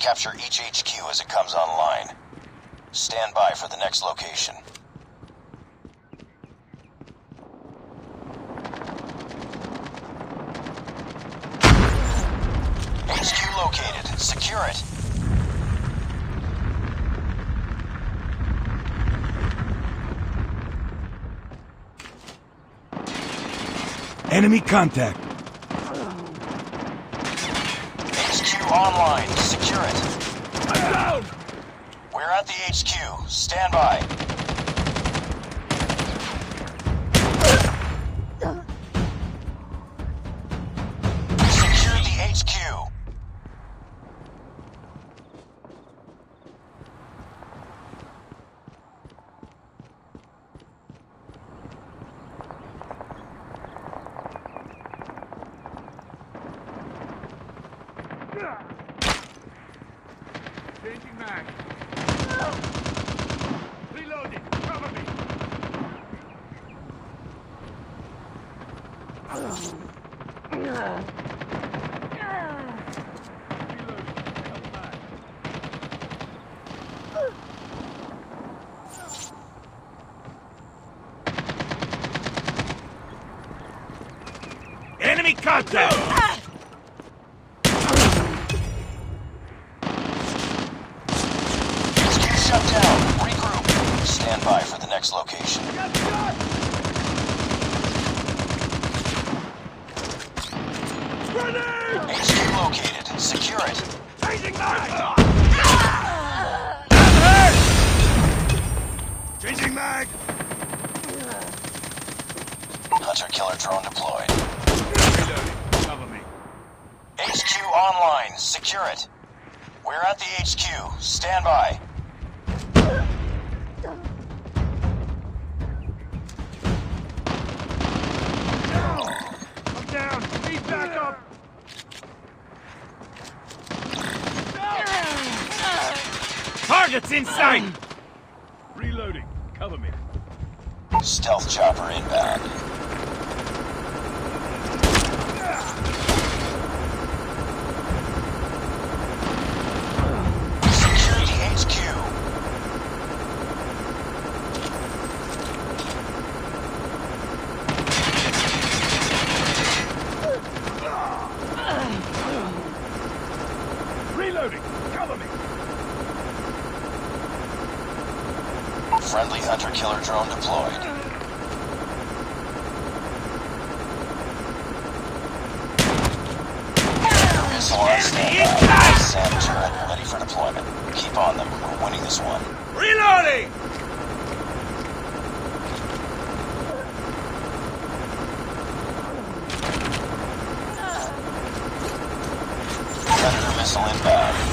Capture each HQ as it comes online. Stand by for the next location. HQ located. Secure it. Enemy contact. HQ online. Secure it. I'm down! We're at the HQ. Stand by. Secure the HQ. Changing mag. Reloading. Cover me. Reloading. Cover mag. Enemy contact. HQ shut down. Regroup. Stand by for the next location. Got shot! Grenade! HQ located. Secure it. Changing mag! Changing mag. Hunter-killer drone deployed. Reloading. Cover me. HQ online. Secure it. We're at the HQ. Stand by. I'm down. Need backup. Targets in sight. Reloading. Cover me. Stealth chopper inbound. Secure the HQ. Reloading. Cover me. Friendly hunter-killer drone deployed. Missile on standby. SAM turret ready for deployment. Keep on them. We're winning this one. Reloading. Predator missile inbound.